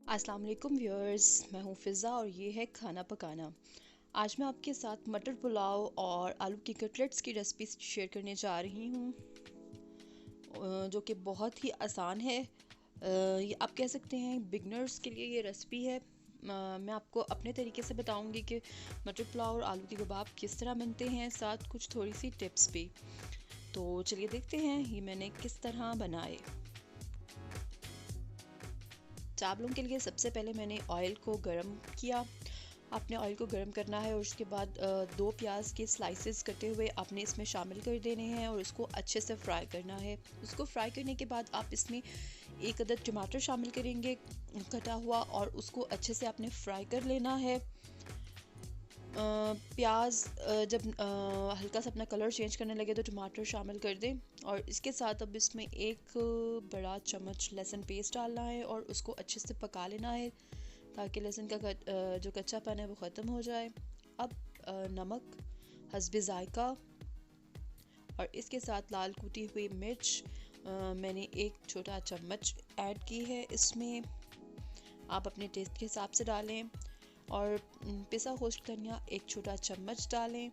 अस्सलाम वालेकुम व्यूअर्स, मैं हूँ फ़िज़ा और ये है खाना पकाना। आज मैं आपके साथ मटर पुलाव और आलू की कटलेट्स की रेसिपी शेयर करने जा रही हूँ, जो कि बहुत ही आसान है। ये आप कह सकते हैं बिगनर्स के लिए ये रेसिपी है। मैं आपको अपने तरीके से बताऊंगी कि मटर पुलाव और आलू के कबाब किस तरह बनते हैं, साथ कुछ थोड़ी सी टिप्स भी। तो चलिए देखते हैं ये मैंने किस तरह बनाए। चावलों के लिए सबसे पहले मैंने ऑयल को गर्म किया। आपने ऑयल को गर्म करना है और उसके बाद दो प्याज के स्लाइसेस कटे हुए आपने इसमें शामिल कर देने हैं और उसको अच्छे से फ्राई करना है। उसको फ्राई करने के बाद आप इसमें एक अदद टमाटर शामिल करेंगे कटा हुआ, और उसको अच्छे से आपने फ्राई कर लेना है। प्याज जब हल्का सा अपना कलर चेंज करने लगे तो टमाटर शामिल कर दें, और इसके साथ अब इसमें एक बड़ा चम्मच लहसुन पेस्ट डालना है और उसको अच्छे से पका लेना है ताकि लहसुन का जो कच्चापन है वो ख़त्म हो जाए। अब नमक हस्बे ज़ायका और इसके साथ लाल कुटी हुई मिर्च मैंने एक छोटा चम्मच ऐड की है। इसमें आप अपने टेस्ट के हिसाब से डालें, और पिसा खुश्क धनिया एक छोटा चम्मच डालें।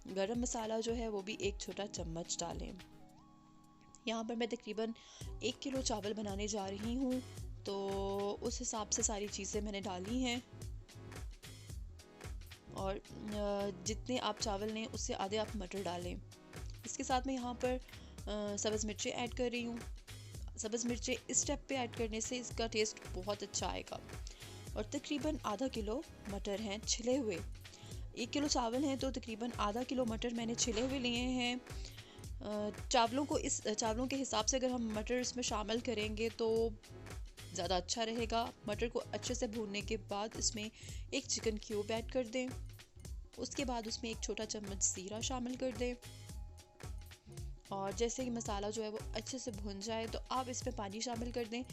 गरम मसाला जो है वो भी एक छोटा चम्मच डालें। यहाँ पर मैं तकरीबन 1 किलो चावल बनाने जा रही हूँ, तो उस हिसाब से सारी चीज़ें मैंने डाली हैं। और जितने आप चावल लें उससे आधे आप मटर डालें। इसके साथ मैं यहाँ पर सब्ज़ मिर्चें ऐड कर रही हूँ। सब्ज़ मिर्चें इस स्टेप पे ऐड करने से इसका टेस्ट बहुत अच्छा आएगा। और तकरीबन आधा किलो मटर हैं छिले हुए। 1 किलो चावल हैं तो तकरीबन आधा किलो मटर मैंने छिले हुए लिए हैं। चावलों के हिसाब से अगर हम मटर इसमें शामिल करेंगे तो ज़्यादा अच्छा रहेगा। मटर को अच्छे से भूनने के बाद इसमें एक चिकन क्यूब ऐड कर दें। उसके बाद उसमें एक छोटा चम्मच ज़ीरा शामिल कर दें, और जैसे कि मसाला जो है वो अच्छे से भुन जाए तो आप इसमें पानी शामिल कर दें।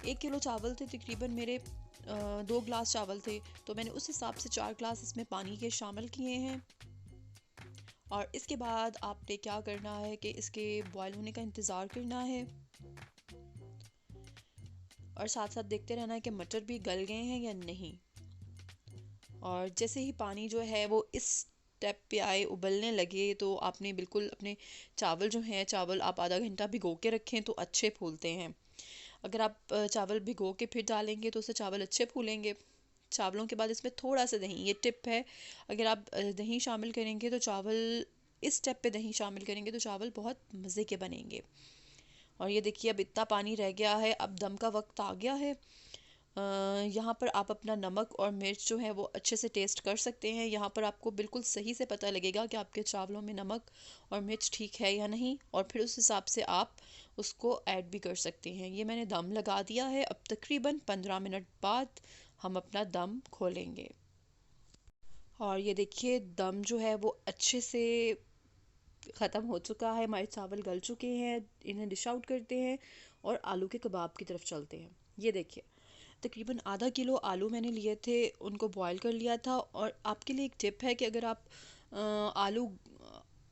1 किलो चावल थे, तकरीबन मेरे 2 गिलास चावल थे, तो मैंने उस हिसाब से 4 गिलास इसमें पानी के शामिल किए हैं। और इसके बाद आपने क्या करना है कि इसके बॉयल होने का इंतज़ार करना है, और साथ साथ देखते रहना है कि मटर भी गल गए हैं या नहीं। और जैसे ही पानी जो है वो इस स्टेप पे आए, उबलने लगे, तो आपने बिल्कुल अपने चावल आप आधा घंटा भिगो के रखें तो अच्छे फूलते हैं। अगर आप चावल भिगो के फिर डालेंगे तो उससे चावल अच्छे फूलेंगे। चावलों के बाद इसमें थोड़ा सा दही, ये टिप है, अगर आप दही शामिल करेंगे तो चावल इस स्टेप पे दही शामिल करेंगे तो चावल बहुत मज़े के बनेंगे। और ये देखिए अब इतना पानी रह गया है, अब दम का वक्त आ गया है। यहाँ पर आप अपना नमक और मिर्च जो है वो अच्छे से टेस्ट कर सकते हैं। यहाँ पर आपको बिल्कुल सही से पता लगेगा कि आपके चावलों में नमक और मिर्च ठीक है या नहीं, और फिर उस हिसाब से आप उसको ऐड भी कर सकते हैं। ये मैंने दम लगा दिया है। अब तकरीबन 15 मिनट बाद हम अपना दम खोलेंगे, और ये देखिए दम जो है वो अच्छे से ख़त्म हो चुका है। हमारे चावल गल चुके हैं। इन्हें डिश आउट करते हैं और आलू के कबाब की तरफ चलते हैं। ये देखिए तकरीबन आधा किलो आलू मैंने लिए थे, उनको बॉईल कर लिया था। और आपके लिए एक टिप है कि अगर आप आलू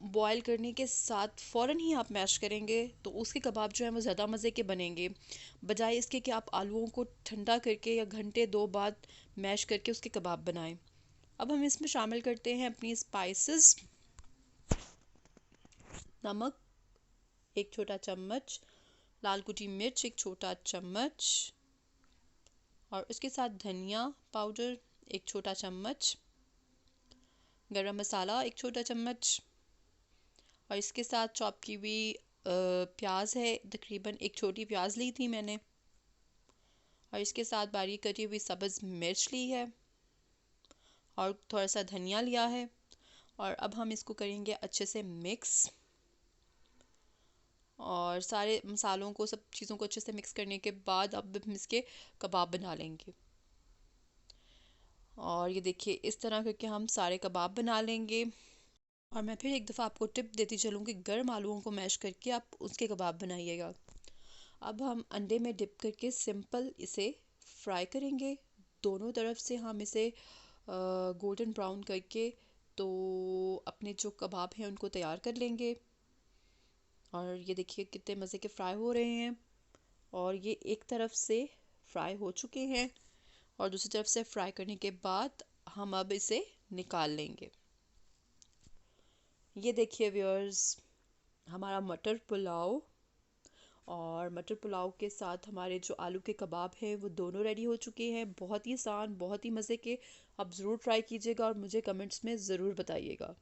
बॉईल करने के साथ फ़ौरन ही आप मैश करेंगे तो उसके कबाब जो हैं वो ज़्यादा मज़े के बनेंगे, बजाय इसके कि आप आलूओं को ठंडा करके या घंटे दो बाद मैश करके उसके कबाब बनाएं। अब हम इसमें शामिल करते हैं अपनी स्पाइसेस। नमक एक छोटा चम्मच, लाल कुटी मिर्च एक छोटा चम्मच, और इसके साथ धनिया पाउडर एक छोटा चम्मच, गरम मसाला एक छोटा चम्मच, और इसके साथ चॉप की हुई प्याज है, तकरीबन एक छोटी प्याज ली थी मैंने, और इसके साथ बारीक कटी हुई सब्ज़ मिर्च ली है, और थोड़ा सा धनिया लिया है। और अब हम इसको करेंगे अच्छे से मिक्स, और सारे मसालों को, सब चीज़ों को अच्छे से मिक्स करने के बाद अब हम इसके कबाब बना लेंगे। और ये देखिए इस तरह करके हम सारे कबाब बना लेंगे। और मैं फिर एक दफ़ा आपको टिप देती चलूँ कि गर्म आलूओं को मैश करके आप उसके कबाब बनाइएगा। अब हम अंडे में डिप करके सिंपल इसे फ्राई करेंगे। दोनों तरफ से हम इसे गोल्डन ब्राउन करके तो अपने जो कबाब हैं उनको तैयार कर लेंगे। और ये देखिए कितने मज़े के फ्राई हो रहे हैं, और ये एक तरफ से फ्राई हो चुके हैं और दूसरी तरफ से फ्राई करने के बाद हम अब इसे निकाल लेंगे। ये देखिए व्यूअर्स, हमारा मटर पुलाव और मटर पुलाव के साथ हमारे जो आलू के कबाब हैं वो दोनों रेडी हो चुके हैं। बहुत ही आसान, बहुत ही मज़े के। आप ज़रूर ट्राई कीजिएगा और मुझे कमेंट्स में ज़रूर बताइएगा।